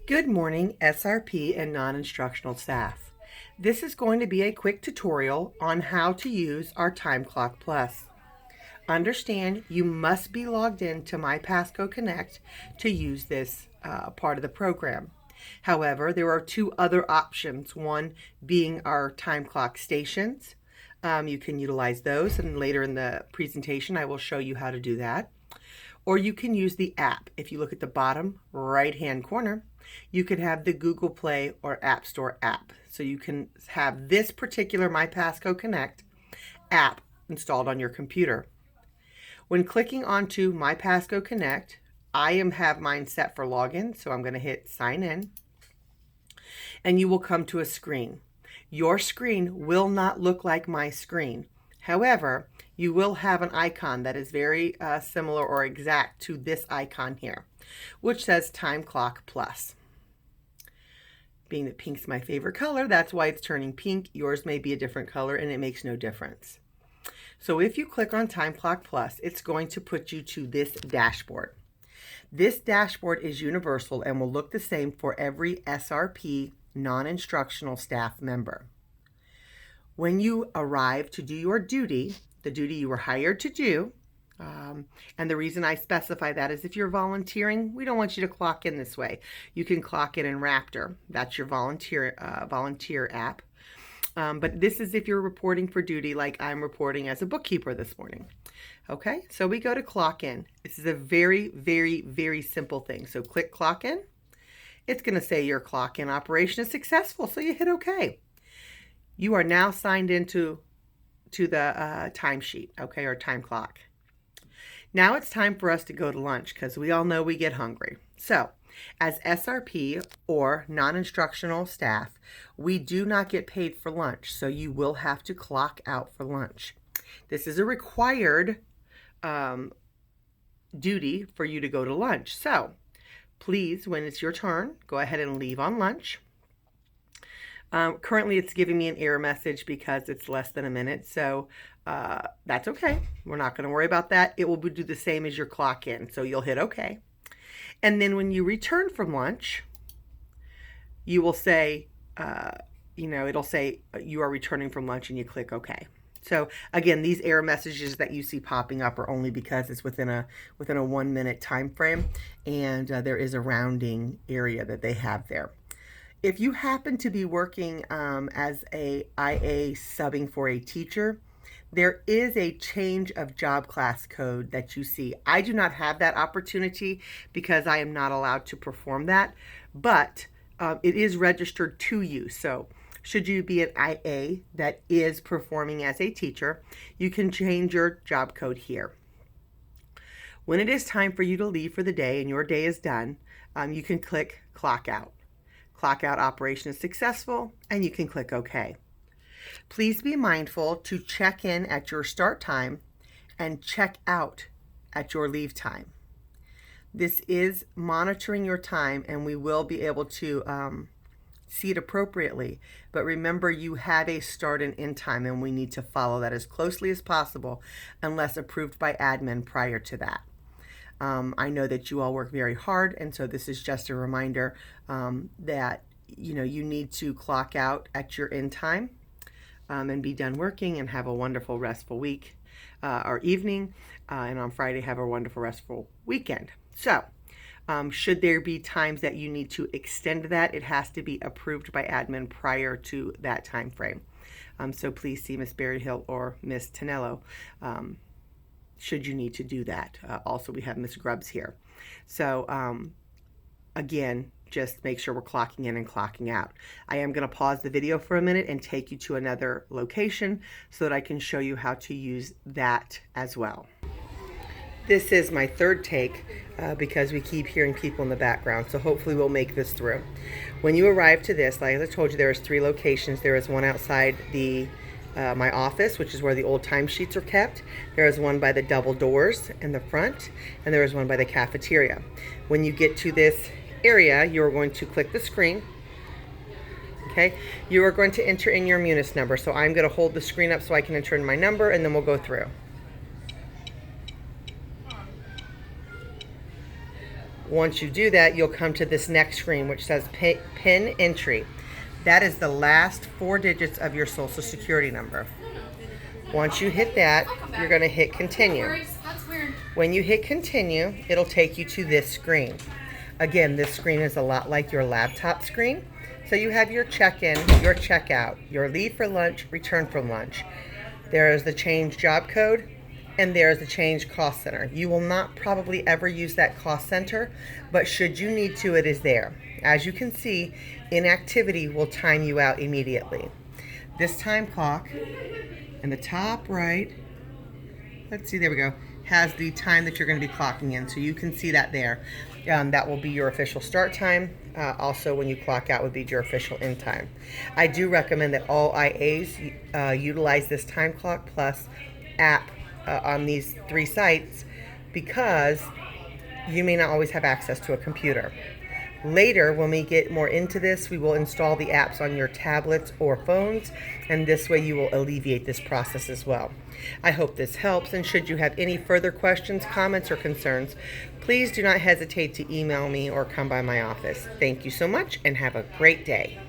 Good morning, SRP and non-instructional staff. This is going to be a quick tutorial on how to use our Time Clock Plus. Understand you must be logged in to My Passco Connect to use this part of the program. However, there are two other options, one being our time clock stations. You can utilize those, and later in the presentation I will show you how to do that. Or you can use the app. If you look at the bottom right-hand corner, you could have the Google Play or App Store app. So you can have this particular My Passco Connect app installed on your computer. When clicking onto My Passco Connect, I have mine set for login, so I'm going to hit sign in, and you will come to a screen. Your screen will not look like my screen. However, you will have an icon that is very similar or exact to this icon here, which says Time Clock Plus. Being that pink's my favorite color, that's why it's turning pink. Yours may be a different color and it makes no difference. So if you click on Time Clock Plus, it's going to put you to this dashboard. This dashboard is universal and will look the same for every SRP non-instructional staff member. When you arrive to do your duty, the duty you were hired to do, and the reason I specify that is if you're volunteering, we don't want you to clock in this way. You can clock in Raptor. That's your volunteer app. But this is if you're reporting for duty, like I'm reporting as a bookkeeper this morning. Okay, so we go to clock in. This is a very, very, very simple thing. So click clock in. It's going to say your clock in operation is successful, so you hit OK. You are now signed into the timesheet, okay, or time clock. Now it's time for us to go to lunch because we all know we get hungry. So as SRP or non-instructional staff, we do not get paid for lunch, so you will have to clock out for lunch. This is a required duty for you to go to lunch. So please, when it's your turn, go ahead and leave on lunch. Currently it's giving me an error message because it's less than a minute, so that's okay. We're not going to worry about that. It will do the same as your clock in, so you'll hit OK. And then when you return from lunch, you will say, it'll say you are returning from lunch, and you click OK. So again, these error messages that you see popping up are only because it's within a 1 minute time frame, and there is a rounding area that they have there. If you happen to be working as a IA subbing for a teacher, there is a change of job class code that you see. I do not have that opportunity because I am not allowed to perform that, but it is registered to you. So should you be an IA that is performing as a teacher, you can change your job code here. When it is time for you to leave for the day and your day is done, you can click clock out. Clock out operation is successful, and you can click OK. Please be mindful to check in at your start time and check out at your leave time. This is monitoring your time, and we will be able to see it appropriately. But remember, you have a start and end time, and we need to follow that as closely as possible unless approved by admin prior to that. I know that you all work very hard, and so this is just a reminder that you need to clock out at your end time and be done working and have a wonderful restful week or evening, and on Friday have a wonderful restful weekend. So should there be times that you need to extend that, it has to be approved by admin prior to that time frame. So please see Miss Berryhill or Miss Tonello should you need to do that. Also, we have Miss Grubbs here. So again, just make sure we're clocking in and clocking out. I am going to pause the video for a minute and take you to another location so that I can show you how to use that as well. This is my third take because we keep hearing people in the background, so hopefully we'll make this through. When you arrive to this, like I told you, there is 3 locations. There is one outside my office, which is where the old timesheets are kept. There is one by the double doors in the front, and there is one by the cafeteria. When you get to this area, you're going to click the screen. Okay, you are going to enter in your Munis number. So I'm going to hold the screen up so I can enter in my number, and then we'll go through. Once you do that, you'll come to this next screen which says PIN entry. That is the last 4 digits of your social security number. Once you hit that, you're going to hit continue. When you hit continue, it'll take you to this screen. Again, this screen is a lot like your laptop screen. So you have your check-in, your checkout, your leave for lunch, return from lunch. There is the change job code, and there is the change cost center. You will not probably ever use that cost center, but should you need to, it is there. As you can see, inactivity will time you out immediately. This time clock in the top right, let's see, there we go, has the time that you're going to be clocking in. So you can see that there. That will be your official start time. Also, when you clock out would be your official end time. I do recommend that all IAs utilize this time clock plus app on these 3 sites because you may not always have access to a computer. Later, when we get more into this, we will install the apps on your tablets or phones, and this way you will alleviate this process as well. I hope this helps, and should you have any further questions, comments, or concerns, please do not hesitate to email me or come by my office. Thank you so much, and have a great day.